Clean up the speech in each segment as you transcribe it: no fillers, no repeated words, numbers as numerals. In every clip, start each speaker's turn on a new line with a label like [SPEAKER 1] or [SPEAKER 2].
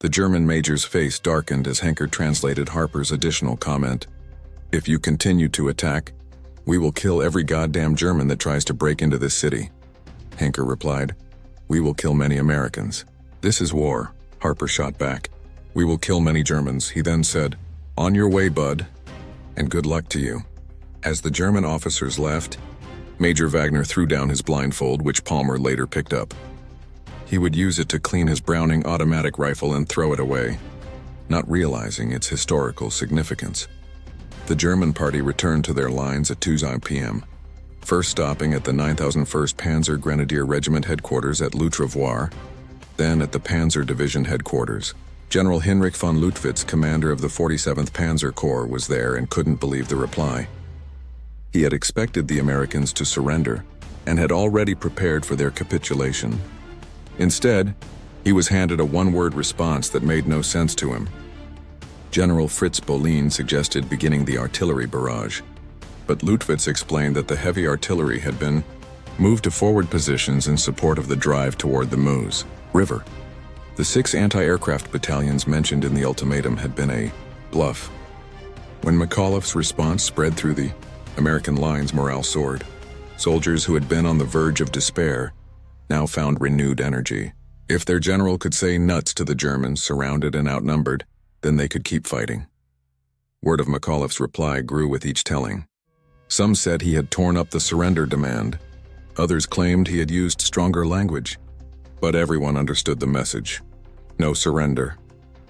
[SPEAKER 1] The German major's face darkened as Henker translated Harper's additional comment. "If you continue to attack, we will kill every goddamn German that tries to break into this city." Henker replied, "We will kill many Americans. This is war," Harper shot back. "We will kill many Germans," he then said. "On your way, bud, and good luck to you." As the German officers left, Major Wagner threw down his blindfold, which Palmer later picked up. He would use it to clean his Browning automatic rifle and throw it away, not realizing its historical significance. The German party returned to their lines at 2 p.m., first stopping at the 9001st Panzer Grenadier Regiment headquarters at L'Outrevoir, then at the Panzer Division headquarters. General Heinrich von Leutwitz, commander of the 47th Panzer Corps, was there and couldn't believe the reply. He had expected the Americans to surrender and had already prepared for their capitulation. Instead, he was handed a one-word response that made no sense to him. General Fritz Bohlin suggested beginning the artillery barrage, but Leutwitz explained that the heavy artillery had been moved to forward positions in support of the drive toward the Meuse River. The 6 anti-aircraft battalions mentioned in the ultimatum had been a bluff. When McAuliffe's response spread through the American lines, morale soared. Soldiers who had been on the verge of despair now found renewed energy. If their general could say nuts to the Germans, surrounded and outnumbered, then they could keep fighting. Word of McAuliffe's reply grew with each telling. Some said he had torn up the surrender demand. Others claimed he had used stronger language. But everyone understood the message. No surrender.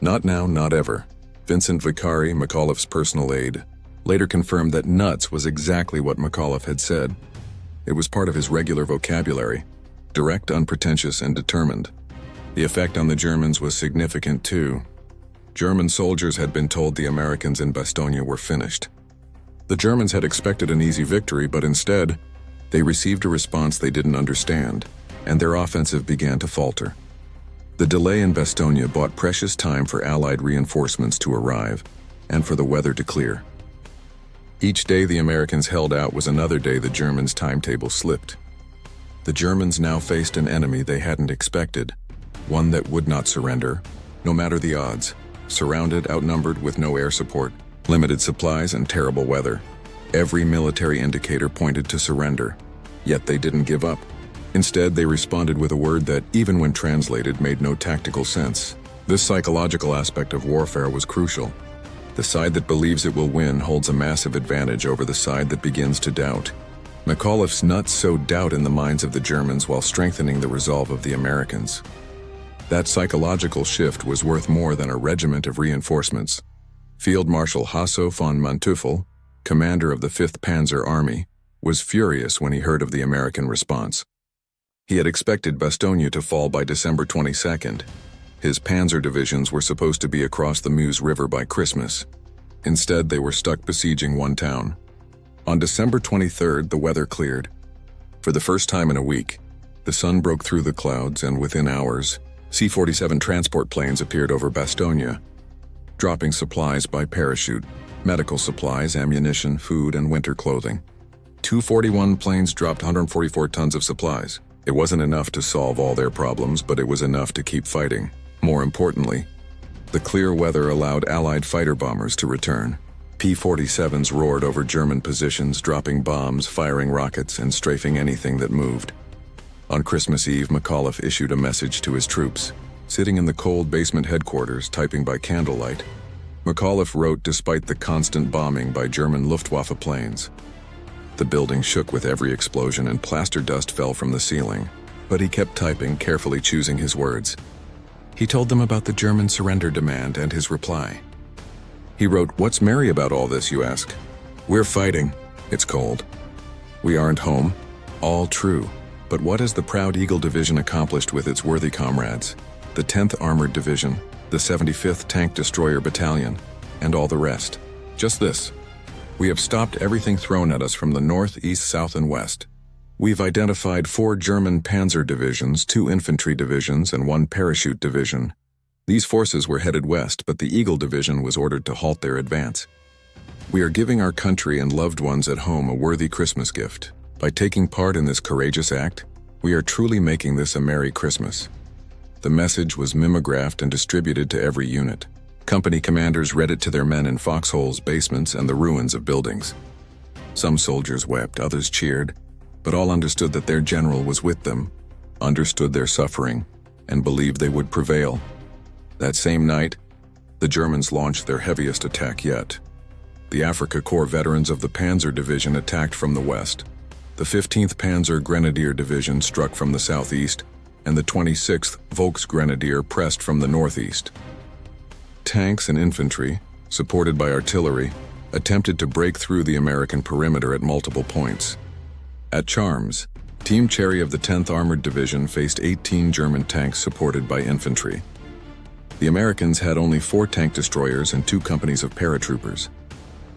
[SPEAKER 1] Not now, not ever. Vincent Vicari, McAuliffe's personal aide, later confirmed that nuts was exactly what McAuliffe had said. It was part of his regular vocabulary. Direct, unpretentious, and determined. The effect on the Germans was significant too. German soldiers had been told the Americans in Bastogne were finished. The Germans had expected an easy victory, but instead, they received a response they didn't understand, and their offensive began to falter. The delay in Bastogne bought precious time for Allied reinforcements to arrive, and for the weather to clear. Each day the Americans held out was another day the Germans' timetable slipped. The Germans now faced an enemy they hadn't expected, one that would not surrender, no matter the odds. Surrounded, outnumbered, with no air support, limited supplies, and terrible weather. Every military indicator pointed to surrender, yet they didn't give up. Instead, they responded with a word that, even when translated, made no tactical sense. This psychological aspect of warfare was crucial. The side that believes it will win holds a massive advantage over the side that begins to doubt. McAuliffe's nuts sowed doubt in the minds of the Germans while strengthening the resolve of the Americans. That psychological shift was worth more than a regiment of reinforcements. Field Marshal Hasso von Manteuffel, commander of the 5th Panzer Army, was furious when he heard of the American response. He had expected Bastogne to fall by December 22nd. His panzer divisions were supposed to be across the Meuse River by Christmas. Instead, they were stuck besieging one town. On December 23rd, the weather cleared. For the first time in a week, the sun broke through the clouds, and within hours, C-47 transport planes appeared over Bastogne, dropping supplies by parachute, medical supplies, ammunition, food, and winter clothing. 241 planes dropped 144 tons of supplies. It wasn't enough to solve all their problems, but it was enough to keep fighting. More importantly, the clear weather allowed Allied fighter bombers to return. P-47s roared over German positions, dropping bombs, firing rockets, and strafing anything that moved. On Christmas Eve, McAuliffe issued a message to his troops. Sitting in the cold basement headquarters, typing by candlelight, McAuliffe wrote despite the constant bombing by German Luftwaffe planes. The building shook with every explosion and plaster dust fell from the ceiling, but he kept typing, carefully choosing his words. He told them about the German surrender demand and his reply. He wrote, "What's merry about all this, you ask? We're fighting. It's cold. We aren't home. All true. But what has the proud Eagle Division accomplished with its worthy comrades? The 10th Armored Division, the 75th Tank Destroyer Battalion, and all the rest. Just this. We have stopped everything thrown at us from the north, east, south, and west. We've identified 4 German panzer divisions, 2 infantry divisions, and 1 parachute division. These forces were headed west, but the Eagle Division was ordered to halt their advance. We are giving our country and loved ones at home a worthy Christmas gift. By taking part in this courageous act, we are truly making this a Merry Christmas." The message was mimeographed and distributed to every unit. Company commanders read it to their men in foxholes, basements, and the ruins of buildings. Some soldiers wept, others cheered, but all understood that their general was with them, understood their suffering, and believed they would prevail. That same night, the Germans launched their heaviest attack yet. The Afrika Korps veterans of the Panzer Division attacked from the west. The 15th Panzer Grenadier Division struck from the southeast, and the 26th Volksgrenadier pressed from the northeast. Tanks and infantry, supported by artillery, attempted to break through the American perimeter at multiple points. At Charmes, Team Cherry of the 10th Armored Division faced 18 German tanks supported by infantry. The Americans had only 4 tank destroyers and 2 companies of paratroopers.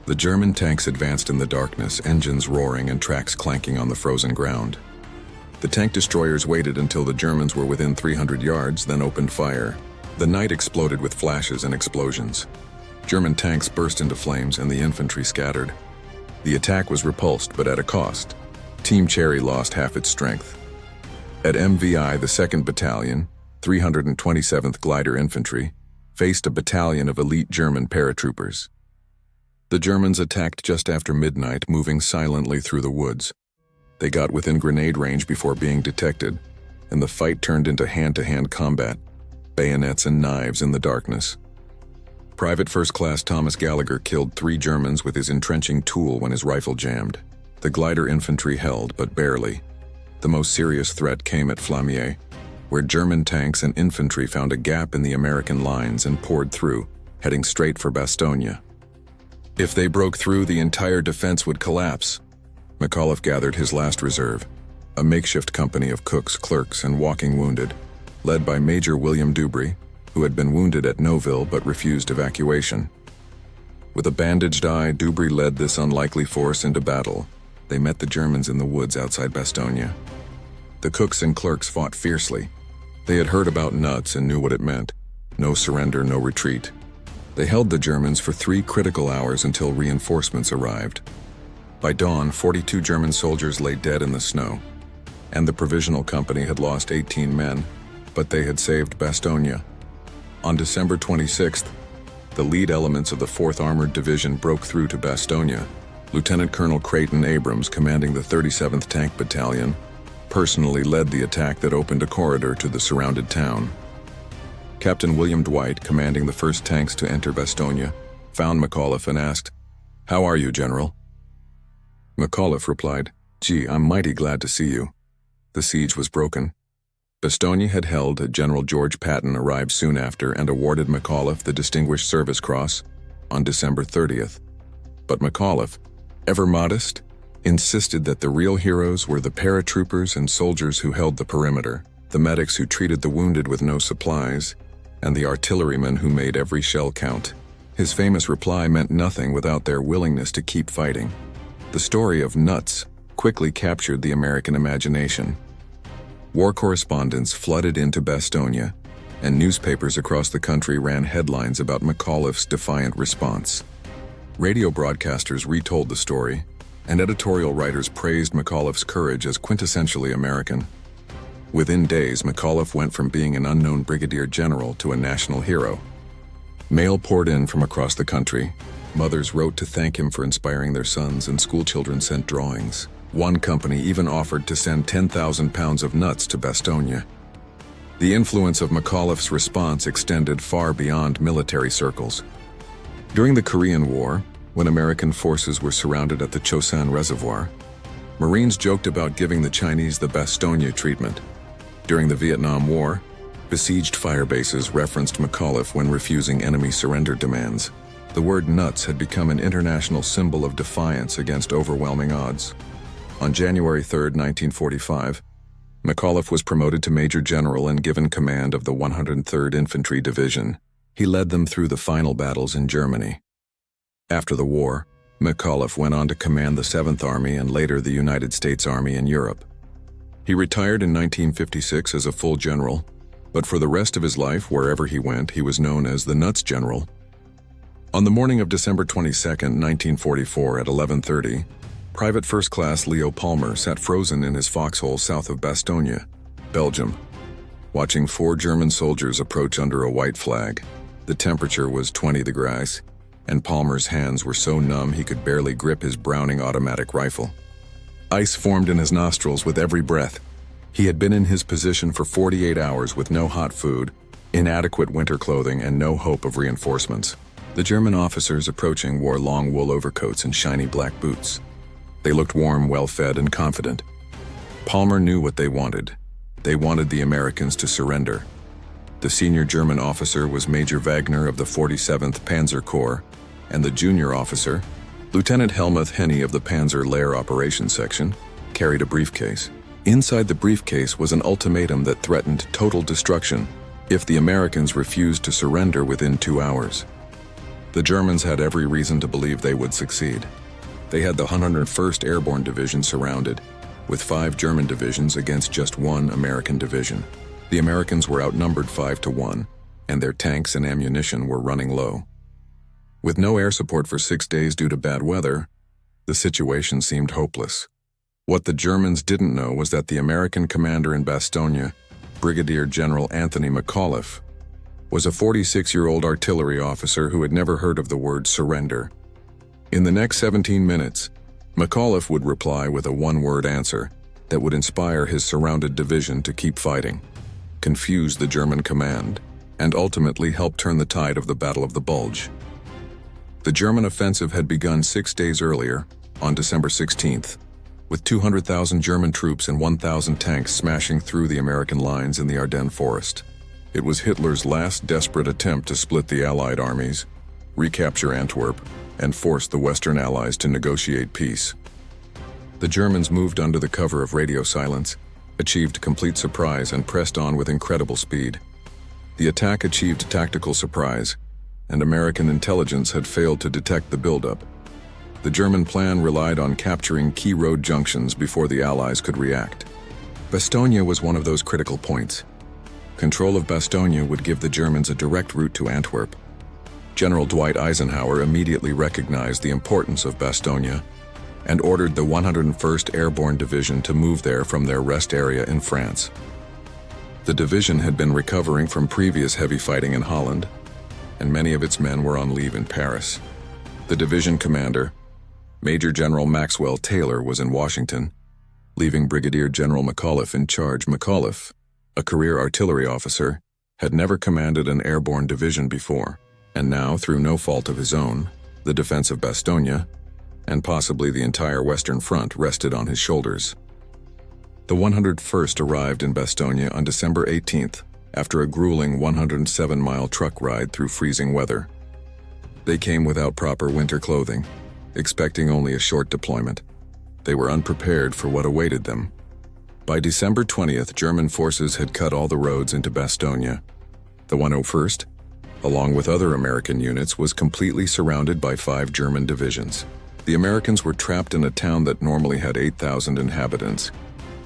[SPEAKER 1] The German tanks advanced in the darkness, engines roaring and tracks clanking on the frozen ground. The tank destroyers waited until the Germans were within 300 yards, then opened fire. The night exploded with flashes and explosions. German tanks burst into flames and the infantry scattered. The attack was repulsed, but at a cost. Team Cherry lost half its strength. At MVI, the 2nd Battalion, 327th Glider Infantry, faced a battalion of elite German paratroopers. The Germans attacked just after midnight, moving silently through the woods. They got within grenade range before being detected, and the fight turned into hand-to-hand combat, bayonets and knives in the darkness. Private First Class Thomas Gallagher killed 3 Germans with his entrenching tool when his rifle jammed. The glider infantry held, but barely. The most serious threat came at Flamier, where German tanks and infantry found a gap in the American lines and poured through, heading straight for Bastogne. If they broke through, the entire defense would collapse. McAuliffe gathered his last reserve, a makeshift company of cooks, clerks, and walking wounded, led by Major William Dubry, who had been wounded at Noville but refused evacuation. With a bandaged eye, Dubry led this unlikely force into battle. They met the Germans in the woods outside Bastogne. The cooks and clerks fought fiercely. They had heard about nuts and knew what it meant. No surrender, no retreat. They held the Germans for 3 critical hours until reinforcements arrived. By dawn, 42 German soldiers lay dead in the snow, and the Provisional Company had lost 18 men, but they had saved Bastogne. On December 26th, the lead elements of the 4th Armored Division broke through to Bastogne. Lieutenant Colonel Creighton Abrams, commanding the 37th Tank Battalion, personally led the attack that opened a corridor to the surrounded town. Captain William Dwight, commanding the 1st Tanks to enter Bastogne, found McAuliffe and asked, "How are you, General?" McAuliffe replied, "Gee, I'm mighty glad to see you." The siege was broken. Bastogne had held. General George Patton arrived soon after and awarded McAuliffe the Distinguished Service Cross on December 30th. But McAuliffe, ever modest, insisted that the real heroes were the paratroopers and soldiers who held the perimeter, the medics who treated the wounded with no supplies, and the artillerymen who made every shell count. His famous reply meant nothing without their willingness to keep fighting. The story of nuts quickly captured the American imagination. War correspondents flooded into Bastogne, and newspapers across the country ran headlines about McAuliffe's defiant response. Radio broadcasters retold the story, and editorial writers praised McAuliffe's courage as quintessentially American. Within days, McAuliffe went from being an unknown brigadier general to a national hero. Mail poured in from across the country. Mothers wrote to thank him for inspiring their sons, and schoolchildren sent drawings. One company even offered to send 10,000 pounds of nuts to Bastogne. The influence of McAuliffe's response extended far beyond military circles. During the Korean War, when American forces were surrounded at the Chosin Reservoir, Marines joked about giving the Chinese the Bastogne treatment. During the Vietnam War, besieged fire bases referenced McAuliffe when refusing enemy surrender demands. The word nuts had become an international symbol of defiance against overwhelming odds. On January 3, 1945, McAuliffe was promoted to Major General and given command of the 103rd Infantry Division. He led them through the final battles in Germany. After the war, McAuliffe went on to command the 7th Army and later the United States Army in Europe. He retired in 1956 as a full general, but for the rest of his life, wherever he went, he was known as the Nuts General. On the morning of December 22, 1944 at 11:30, Private First Class Leo Palmer sat frozen in his foxhole south of Bastogne, Belgium. watching 4 German soldiers approach under a white flag. The temperature was 20 degrees, and Palmer's hands were so numb he could barely grip his Browning automatic rifle. Ice formed in his nostrils with every breath. He had been in his position for 48 hours with no hot food, inadequate winter clothing, and no hope of reinforcements. The German officers approaching wore long wool overcoats and shiny black boots. They looked warm, well-fed, and confident. Palmer knew what they wanted. They wanted the Americans to surrender. The senior German officer was Major Wagner of the 47th Panzer Corps, and the junior officer, Lieutenant Helmuth Henny of the Panzer Lehr Operations Section, carried a briefcase. Inside the briefcase was an ultimatum that threatened total destruction if the Americans refused to surrender within 2 hours. The Germans had every reason to believe they would succeed. They had the 101st Airborne Division surrounded, with 5 German divisions against just 1 American division. The Americans were outnumbered 5-1, and their tanks and ammunition were running low. With no air support for 6 days due to bad weather, the situation seemed hopeless. What the Germans didn't know was that the American commander in Bastogne, Brigadier General Anthony McAuliffe, was a 46-year-old artillery officer who had never heard of the word surrender. In the next 17 minutes, McAuliffe would reply with a one-word answer that would inspire his surrounded division to keep fighting, confuse the German command, and ultimately help turn the tide of the Battle of the Bulge. The German offensive had begun 6 days earlier, on December 16th, with 200,000 German troops and 1,000 tanks smashing through the American lines in the Ardennes forest. It was Hitler's last desperate attempt to split the Allied armies, recapture Antwerp, and force the Western Allies to negotiate peace. The Germans moved under the cover of radio silence, achieved complete surprise, and pressed on with incredible speed. The attack achieved tactical surprise, and American intelligence had failed to detect the buildup. The German plan relied on capturing key road junctions before the Allies could react. Bastogne was one of those critical points. Control of Bastogne would give the Germans a direct route to Antwerp. General Dwight Eisenhower immediately recognized the importance of Bastogne and ordered the 101st Airborne Division to move there from their rest area in France. The division had been recovering from previous heavy fighting in Holland, and many of its men were on leave in Paris. The division commander, Major General Maxwell Taylor, was in Washington, leaving Brigadier General McAuliffe in charge. McAuliffe, a career artillery officer, had never commanded an airborne division before, and now, through no fault of his own, the defense of Bastogne, and possibly the entire Western Front, rested on his shoulders. The 101st arrived in Bastogne on December 18th, after a grueling 107-mile truck ride through freezing weather. They came without proper winter clothing, expecting only a short deployment. They were unprepared for what awaited them. By December 20th, German forces had cut all the roads into Bastogne. The 101st, along with other American units, was completely surrounded by 5 German divisions. The Americans were trapped in a town that normally had 8,000 inhabitants,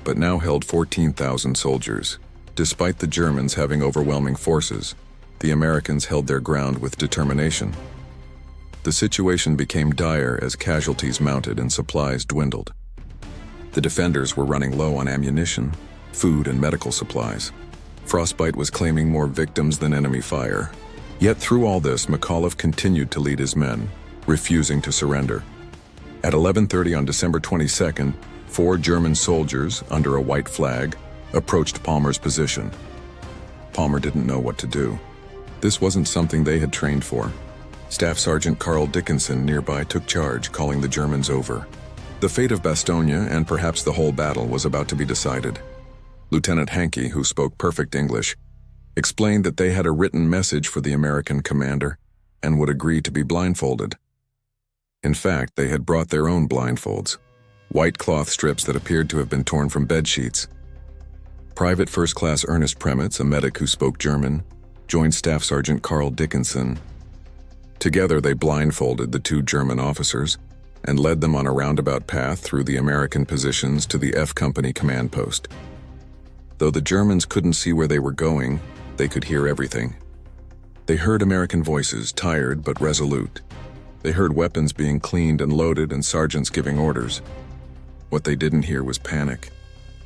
[SPEAKER 1] but now held 14,000 soldiers. Despite the Germans having overwhelming forces, the Americans held their ground with determination. The situation became dire as casualties mounted and supplies dwindled. The defenders were running low on ammunition, food, and medical supplies. Frostbite was claiming more victims than enemy fire. Yet through all this, McAuliffe continued to lead his men, refusing to surrender. At 11:30 on December 22nd, 4 German soldiers, under a white flag, approached Palmer's position. Palmer didn't know what to do. This wasn't something they had trained for. Staff Sergeant Carl Dickinson nearby took charge, calling the Germans over. The fate of Bastogne, and perhaps the whole battle, was about to be decided. Lieutenant Hankey, who spoke perfect English, explained that they had a written message for the American commander and would agree to be blindfolded. In fact, they had brought their own blindfolds, white cloth strips that appeared to have been torn from bed sheets. Private First Class Ernest Premitz, a medic who spoke German, joined Staff Sergeant Carl Dickinson. Together they blindfolded the 2 German officers and led them on a roundabout path through the American positions to the F Company command post. Though the Germans couldn't see where they were going, they could hear everything. They heard American voices, tired but resolute. They heard weapons being cleaned and loaded and sergeants giving orders. What they didn't hear was panic.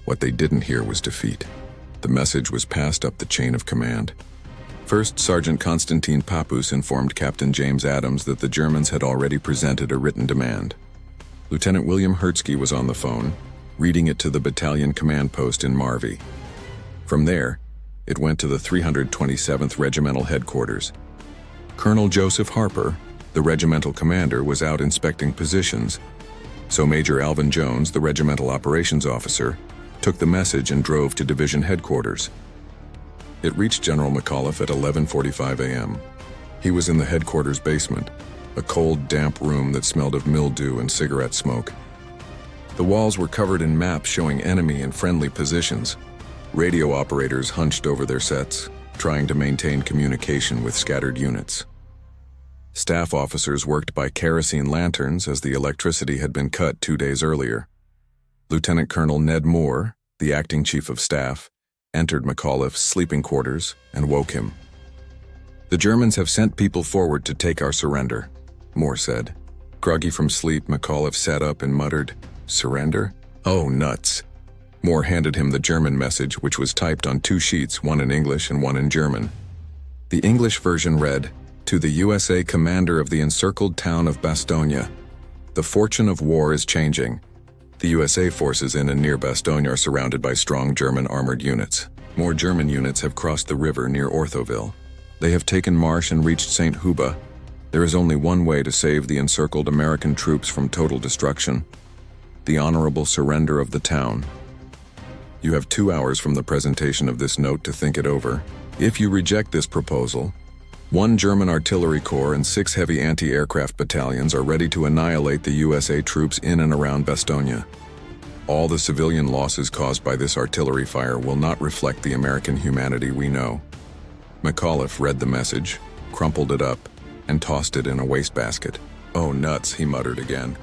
[SPEAKER 1] What they didn't hear was defeat. The message was passed up the chain of command. First Sergeant Konstantin Papus informed Captain James Adams that the Germans had already presented a written demand. Lieutenant William Hertzky was on the phone, reading it to the battalion command post in Marvy. From there, it went to the 327th Regimental Headquarters. Colonel Joseph Harper, the regimental commander, was out inspecting positions, so Major Alvin Jones, the regimental operations officer, took the message and drove to division headquarters. It reached General McAuliffe at 11:45 a.m. He was in the headquarters basement, a cold, damp room that smelled of mildew and cigarette smoke. The walls were covered in maps showing enemy and friendly positions. Radio operators hunched over their sets, trying to maintain communication with scattered units. Staff officers worked by kerosene lanterns as the electricity had been cut 2 days earlier. Lieutenant Colonel Ned Moore, the acting chief of staff, entered McAuliffe's sleeping quarters and woke him. "The Germans have sent people forward to take our surrender," Moore said. Groggy from sleep, McAuliffe sat up and muttered, "Surrender? Oh, nuts." Moore handed him the German message, which was typed on 2 sheets, one in English and one in German. The English version read, "To the USA commander of the encircled town of Bastogne. The fortune of war is changing. The USA forces in and near Bastogne are surrounded by strong German armored units. More German units have crossed the river near Orthoville. They have taken Marsh and reached St. Huba. There is only one way to save the encircled American troops from total destruction: the honorable surrender of the town. You have 2 hours from the presentation of this note to think it over. If you reject this proposal, 1 German artillery corps and 6 heavy anti-aircraft battalions are ready to annihilate the USA troops in and around Bastogne. All the civilian losses caused by this artillery fire will not reflect the American humanity we know." McAuliffe read the message, crumpled it up, and tossed it in a wastebasket. "Oh, nuts," he muttered again.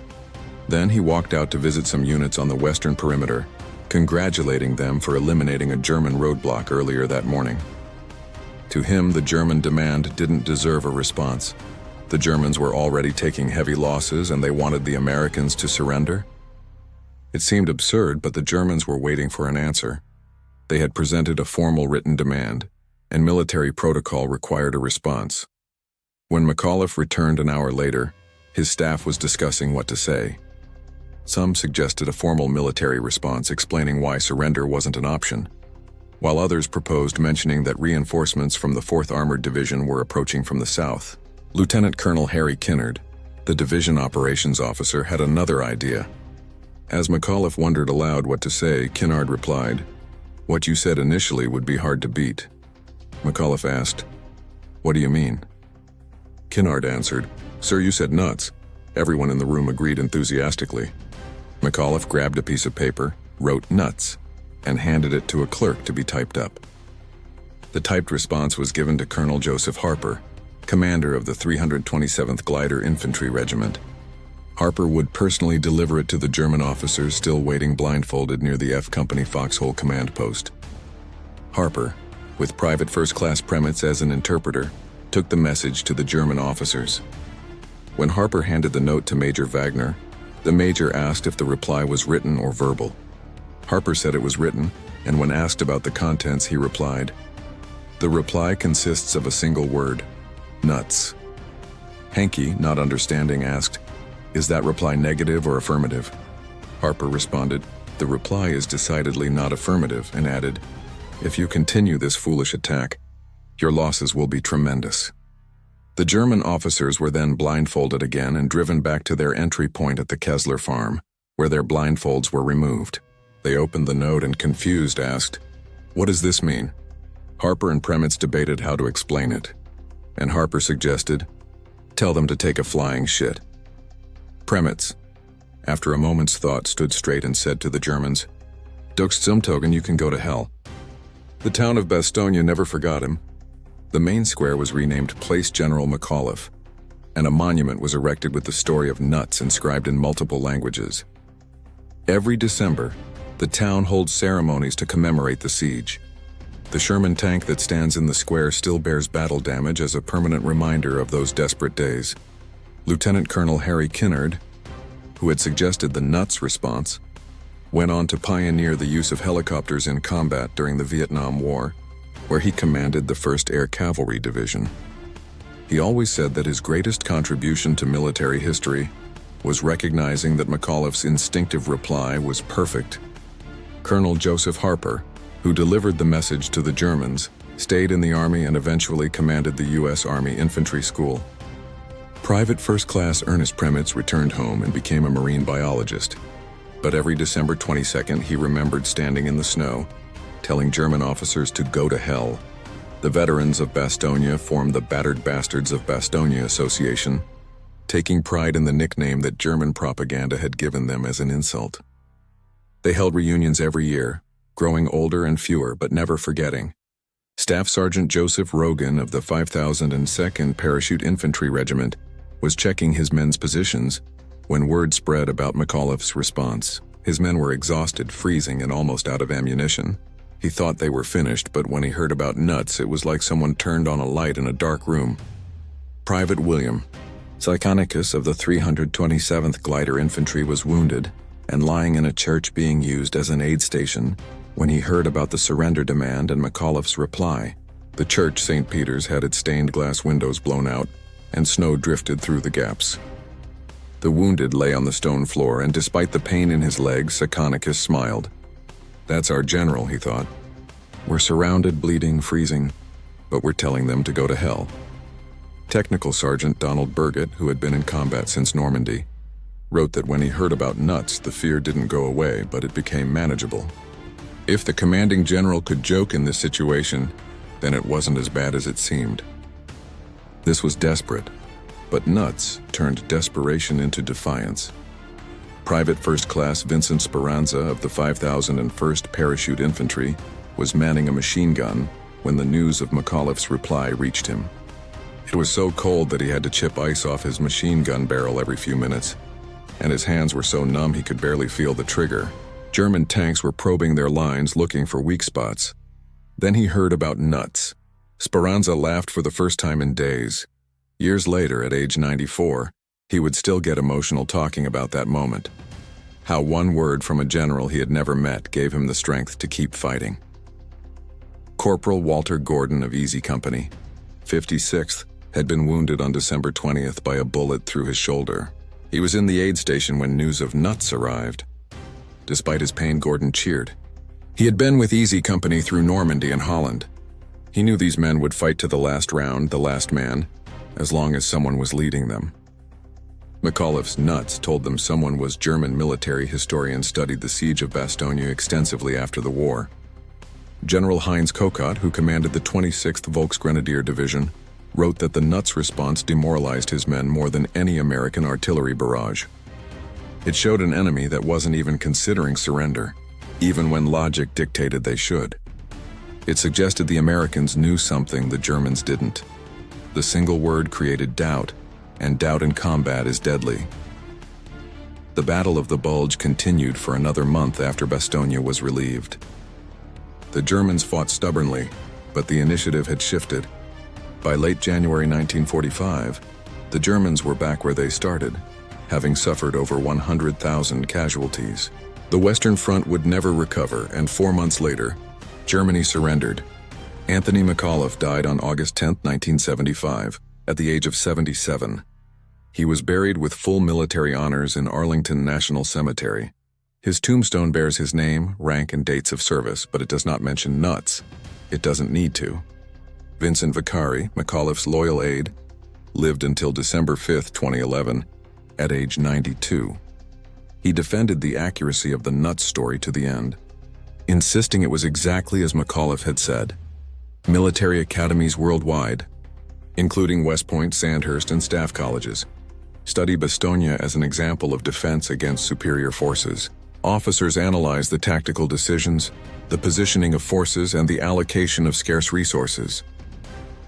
[SPEAKER 1] Then he walked out to visit some units on the western perimeter, congratulating them for eliminating a German roadblock earlier that morning. To him, the German demand didn't deserve a response. The Germans were already taking heavy losses and they wanted the Americans to surrender? It seemed absurd, but the Germans were waiting for an answer. They had presented a formal written demand, and military protocol required a response. When McAuliffe returned an hour later, his staff was discussing what to say. Some suggested a formal military response explaining why surrender wasn't an option, while others proposed mentioning that reinforcements from the 4th Armored Division were approaching from the south. Lieutenant Colonel Harry Kinnard, the division operations officer, had another idea. As McAuliffe wondered aloud what to say, Kinnard replied, "What you said initially would be hard to beat." McAuliffe asked, "What do you mean?" Kinnard answered, "Sir, you said nuts." Everyone in the room agreed enthusiastically. McAuliffe grabbed a piece of paper, wrote "nuts," and handed it to a clerk to be typed up. The typed response was given to Colonel Joseph Harper, commander of the 327th Glider Infantry Regiment. Harper would personally deliver it to the German officers still waiting blindfolded near the F Company Foxhole command post. Harper, with Private First Class Premitz as an interpreter, took the message to the German officers. When Harper handed the note to Major Wagner, the major asked if the reply was written or verbal. Harper said it was written, and when asked about the contents, he replied, "The reply consists of a single word: nuts." Hankey, not understanding, asked, "Is that reply negative or affirmative?" Harper responded, "The reply is decidedly not affirmative," and added, "If you continue this foolish attack, your losses will be tremendous." The German officers were then blindfolded again and driven back to their entry point at the Kessler farm, where their blindfolds were removed. They opened the note and, confused, asked, "What does this mean?" Harper and Premitz debated how to explain it, and Harper suggested, "Tell them to take a flying shit." Premitz, after a moment's thought, stood straight and said to the Germans, "Dux zum Togen, you can go to hell." The town of Bastogne never forgot him. The main square was renamed Place General McAuliffe, and a monument was erected with the story of nuts inscribed in multiple languages. Every December, the town holds ceremonies to commemorate the siege. The Sherman tank that stands in the square still bears battle damage as a permanent reminder of those desperate days. Lieutenant Colonel Harry Kinnard, who had suggested the nuts response, went on to pioneer the use of helicopters in combat during the Vietnam War, where he commanded the 1st Air Cavalry Division. He always said that his greatest contribution to military history was recognizing that McAuliffe's instinctive reply was perfect. Colonel Joseph Harper, who delivered the message to the Germans, stayed in the Army and eventually commanded the U.S. Army Infantry School. Private First Class Ernest Premitz returned home and became a marine biologist. But every December 22nd, he remembered standing in the snow, telling German officers to go to hell. The veterans of Bastogne formed the Battered Bastards of Bastogne Association, taking pride in the nickname that German propaganda had given them as an insult. They held reunions every year, growing older and fewer but never forgetting. Staff Sergeant Joseph Rogan of the 5002nd Parachute Infantry Regiment was checking his men's positions when word spread about McAuliffe's response. His men were exhausted, freezing, and almost out of ammunition. He thought they were finished, but when he heard about nuts, it was like someone turned on a light in a dark room. Private William Psychonicus of the 327th Glider Infantry was wounded and lying in a church being used as an aid station when he heard about the surrender demand and McAuliffe's reply. The church, St. Peter's, had its stained glass windows blown out, and snow drifted through the gaps. The wounded lay on the stone floor, and despite the pain in his legs, Psychonicus smiled. "That's our general," he thought. "We're surrounded, bleeding, freezing, but we're telling them to go to hell." Technical Sergeant Donald Burgett, who had been in combat since Normandy, wrote that when he heard about nuts, the fear didn't go away, but it became manageable. If the commanding general could joke in this situation, then it wasn't as bad as it seemed. This was desperate, but nuts turned desperation into defiance. Private First Class Vincent Speranza of the 5001st Parachute Infantry was manning a machine gun when the news of McAuliffe's reply reached him. It was so cold that he had to chip ice off his machine gun barrel every few minutes, and his hands were so numb he could barely feel the trigger. German tanks were probing their lines looking for weak spots. Then he heard about nuts. Speranza laughed for the first time in days. Years later, at age 94, he would still get emotional talking about that moment. How one word from a general he had never met gave him the strength to keep fighting. Corporal Walter Gordon of Easy Company, 56th, had been wounded on December 20th by a bullet through his shoulder. He was in the aid station when news of nuts arrived. Despite his pain, Gordon cheered. He had been with Easy Company through Normandy and Holland. He knew these men would fight to the last round, the last man, as long as someone was leading them. McAuliffe's nuts told them someone was German military historian studied the siege of Bastogne extensively after the war. General Heinz Kokott, who commanded the 26th Volksgrenadier Division, wrote that the nuts response demoralized his men more than any American artillery barrage. It showed an enemy that wasn't even considering surrender, even when logic dictated they should. It suggested the Americans knew something the Germans didn't. The single word created doubt, and doubt in combat is deadly. The Battle of the Bulge continued for another month after Bastogne was relieved. The Germans fought stubbornly, but the initiative had shifted. By late January 1945, the Germans were back where they started, having suffered over 100,000 casualties. The Western Front would never recover, and 4 months later, Germany surrendered. Anthony McAuliffe died on August 10, 1975, at the age of 77. He was buried with full military honors in Arlington National Cemetery. His tombstone bears his name, rank, and dates of service, but it does not mention nuts. It doesn't need to. Vincent Vicari, McAuliffe's loyal aide, lived until December 5, 2011, at age 92. He defended the accuracy of the nuts story to the end, insisting it was exactly as McAuliffe had said. Military academies worldwide, including West Point, Sandhurst, and staff colleges, study Bastogne as an example of defense against superior forces. Officers analyze the tactical decisions, the positioning of forces, and the allocation of scarce resources.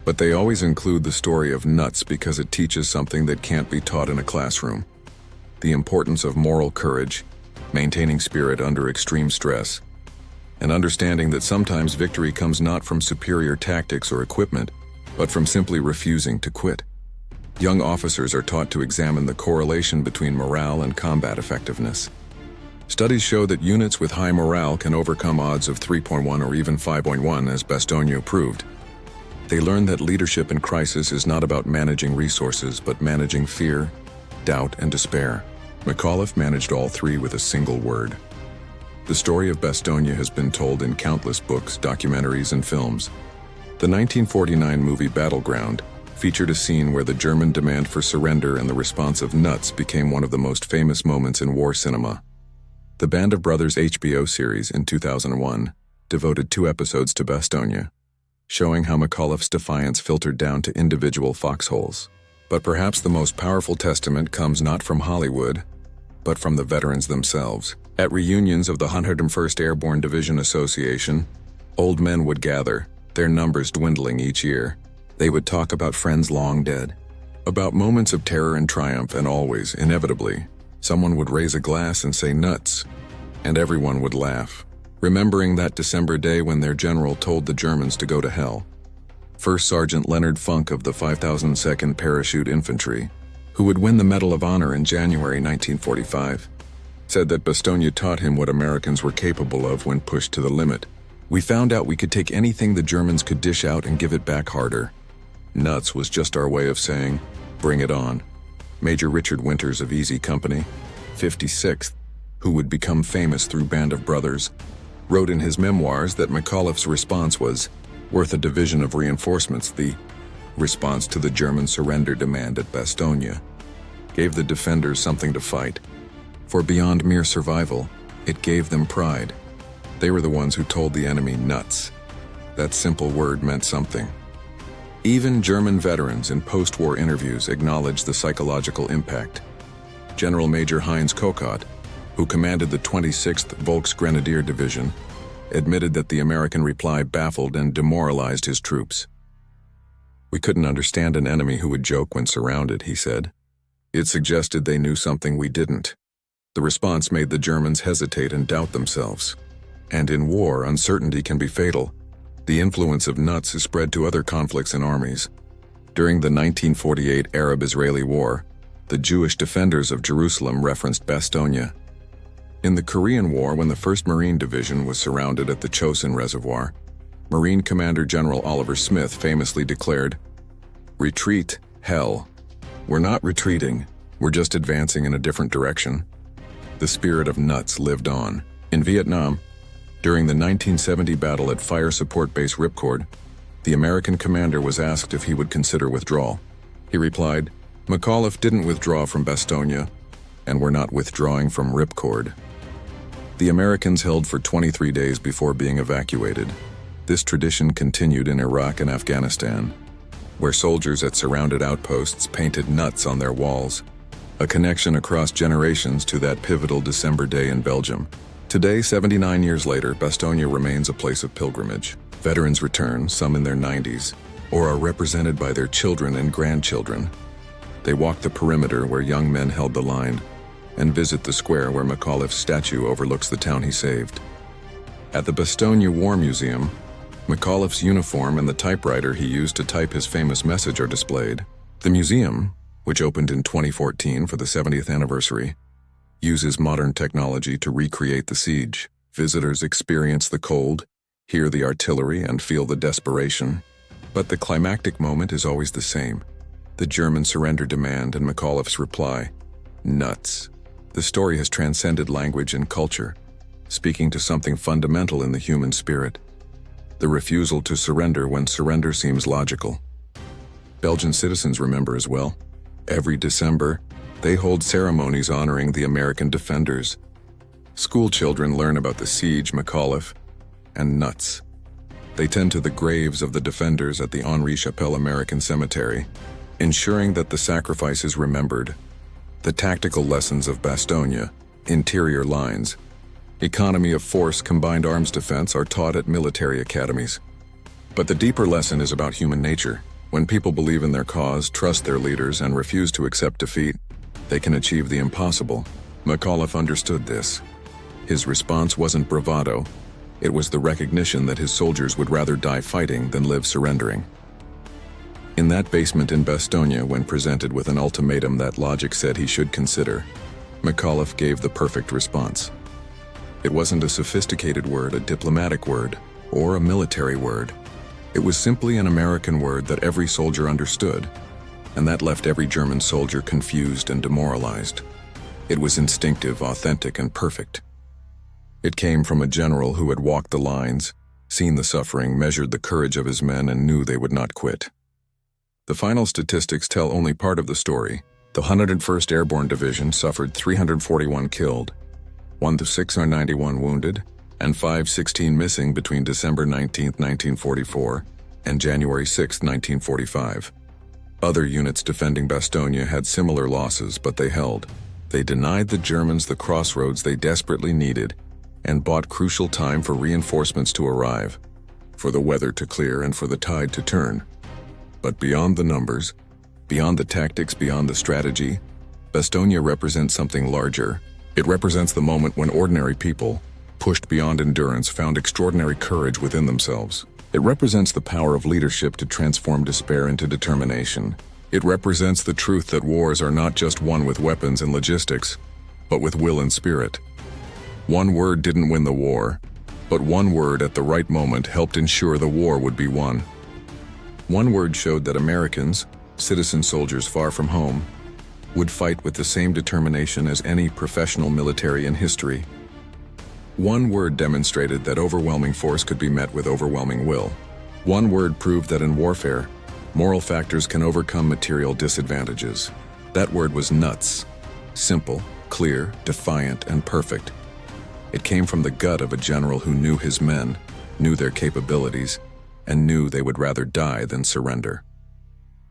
[SPEAKER 1] But they always include the story of nuts because it teaches something that can't be taught in a classroom: the importance of moral courage, maintaining spirit under extreme stress, and understanding that sometimes victory comes not from superior tactics or equipment, but from simply refusing to quit. Young officers are taught to examine the correlation between morale and combat effectiveness. Studies show that units with high morale can overcome odds of 3.1 or even 5.1, as Bastogne proved. They learned that leadership in crisis is not about managing resources, but managing fear, doubt, and despair. McAuliffe managed all three with a single word. The story of Bastogne has been told in countless books, documentaries, and films. The 1949 movie Battleground featured a scene where the German demand for surrender and the response of nuts became one of the most famous moments in war cinema. The Band of Brothers HBO series in 2001 devoted 2 episodes to Bastogne, showing how McAuliffe's defiance filtered down to individual foxholes. But perhaps the most powerful testament comes not from Hollywood, but from the veterans themselves. At reunions of the 101st Airborne Division Association, old men would gather, their numbers dwindling each year. They would talk about friends long dead, about moments of terror and triumph, and always, inevitably, someone would raise a glass and say nuts, and everyone would laugh, remembering that December day when their general told the Germans to go to hell. First Sergeant Leonard Funk of the 5002nd Parachute Infantry, who would win the Medal of Honor in January 1945, said that Bastogne taught him what Americans were capable of when pushed to the limit. We found out we could take anything the Germans could dish out and give it back harder. Nuts was just our way of saying, bring it on. Major Richard Winters of Easy Company, 56th, who would become famous through Band of Brothers, wrote in his memoirs that McAuliffe's response was worth a division of reinforcements. The response to the German surrender demand at Bastogne gave the defenders something to fight. For beyond mere survival, it gave them pride. They were the ones who told the enemy nuts. That simple word meant something. Even German veterans in post-war interviews acknowledged the psychological impact. General Major Heinz Kokott, who commanded the 26th Volksgrenadier Division, admitted that the American reply baffled and demoralized his troops. We couldn't understand an enemy who would joke when surrounded, he said. It suggested they knew something we didn't. The response made the Germans hesitate and doubt themselves. And in war, uncertainty can be fatal. The influence of nuts is spread to other conflicts and armies. During the 1948 Arab-Israeli War, the Jewish defenders of Jerusalem referenced Bastogne. In the Korean War, when the 1st Marine Division was surrounded at the Chosin Reservoir, Marine Commander General Oliver Smith famously declared, "Retreat, hell. We're not retreating, we're just advancing in a different direction." The spirit of nuts lived on. In Vietnam, during the 1970 battle at Fire Support Base Ripcord, the American commander was asked if he would consider withdrawal. He replied, "McAuliffe didn't withdraw from Bastogne, and we're not withdrawing from Ripcord." The Americans held for 23 days before being evacuated. This tradition continued in Iraq and Afghanistan, where soldiers at surrounded outposts painted nuts on their walls, a connection across generations to that pivotal December day in Belgium. Today, 79 years later, Bastogne remains a place of pilgrimage. Veterans return, some in their 90s, or are represented by their children and grandchildren. They walk the perimeter where young men held the line, and visit the square where McAuliffe's statue overlooks the town he saved. At the Bastogne War Museum, McAuliffe's uniform and the typewriter he used to type his famous message are displayed. The museum, which opened in 2014 for the 70th anniversary, uses modern technology to recreate the siege. Visitors experience the cold, hear the artillery, and feel the desperation. But the climactic moment is always the same: the German surrender demand and McAuliffe's reply, nuts. The story has transcended language and culture, speaking to something fundamental in the human spirit: the refusal to surrender when surrender seems logical. Belgian citizens remember as well. Every December, they hold ceremonies honoring the American defenders. School children learn about the siege, McAuliffe, and nuts. They tend to the graves of the defenders at the Henri Chapelle American Cemetery, ensuring that the sacrifice is remembered. The tactical lessons of Bastogne, interior lines, economy of force, combined arms defense are taught at military academies. But the deeper lesson is about human nature. When people believe in their cause, trust their leaders, and refuse to accept defeat, they can achieve the impossible. McAuliffe understood this. His response wasn't bravado. It was the recognition that his soldiers would rather die fighting than live surrendering. In that basement in Bastogne, when presented with an ultimatum that logic said he should consider, McAuliffe gave the perfect response. It wasn't a sophisticated word, a diplomatic word, or a military word. It was simply an American word that every soldier understood, and that left every German soldier confused and demoralized. It was instinctive, authentic, and perfect. It came from a general who had walked the lines, seen the suffering, measured the courage of his men, and knew they would not quit. The final statistics tell only part of the story. The 101st Airborne Division suffered 341 killed, 691 wounded, and 516 missing between December 19, 1944, and January 6, 1945. Other units defending Bastogne had similar losses, but they held. They denied the Germans the crossroads they desperately needed, and bought crucial time for reinforcements to arrive, for the weather to clear, and for the tide to turn. But beyond the numbers, beyond the tactics, beyond the strategy, Bastogne represents something larger. It represents the moment when ordinary people, pushed beyond endurance, found extraordinary courage within themselves. It represents the power of leadership to transform despair into determination. It represents the truth that wars are not just won with weapons and logistics, but with will and spirit. One word didn't win the war, but one word at the right moment helped ensure the war would be won. One word showed that Americans, citizen soldiers far from home, would fight with the same determination as any professional military in history. One word demonstrated that overwhelming force could be met with overwhelming will. One word proved that in warfare, moral factors can overcome material disadvantages. That word was nuts. Simple, clear, defiant, and perfect. It came from the gut of a general who knew his men, knew their capabilities, and knew they would rather die than surrender.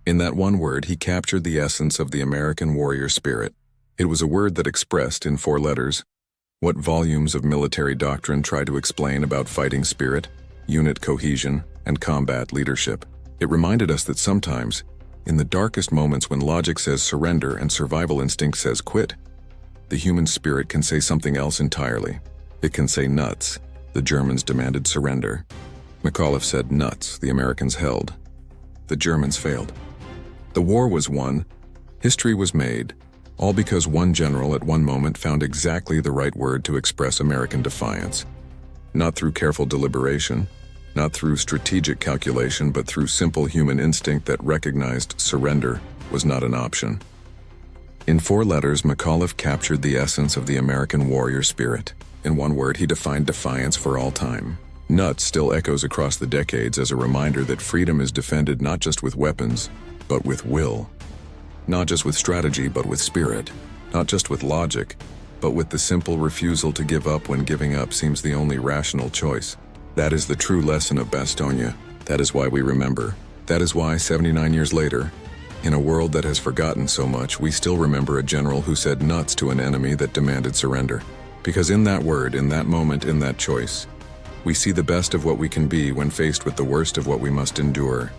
[SPEAKER 1] In that one word, he captured the essence of the American warrior spirit. It was a word that expressed, in 4 letters, what volumes of military doctrine try to explain about fighting spirit, unit cohesion, and combat leadership. It reminded us that sometimes, in the darkest moments when logic says surrender and survival instinct says quit, the human spirit can say something else entirely. It can say nuts. The Germans demanded surrender. McAuliffe said nuts. The Americans held. The Germans failed. The war was won. History was made. All because one general at one moment found exactly the right word to express American defiance. Not through careful deliberation, not through strategic calculation, but through simple human instinct that recognized surrender was not an option. In 4 letters, McAuliffe captured the essence of the American warrior spirit. In one word, he defined defiance for all time. Nuts still echoes across the decades as a reminder that freedom is defended not just with weapons, but with will. Not just with strategy, but with spirit. Not just with logic, but with the simple refusal to give up when giving up seems the only rational choice. That is the true lesson of Bastogne. That is why we remember. That is why, 79 years later, in a world that has forgotten so much, we still remember a general who said nuts to an enemy that demanded surrender. Because in that word, in that moment, in that choice, we see the best of what we can be when faced with the worst of what we must endure.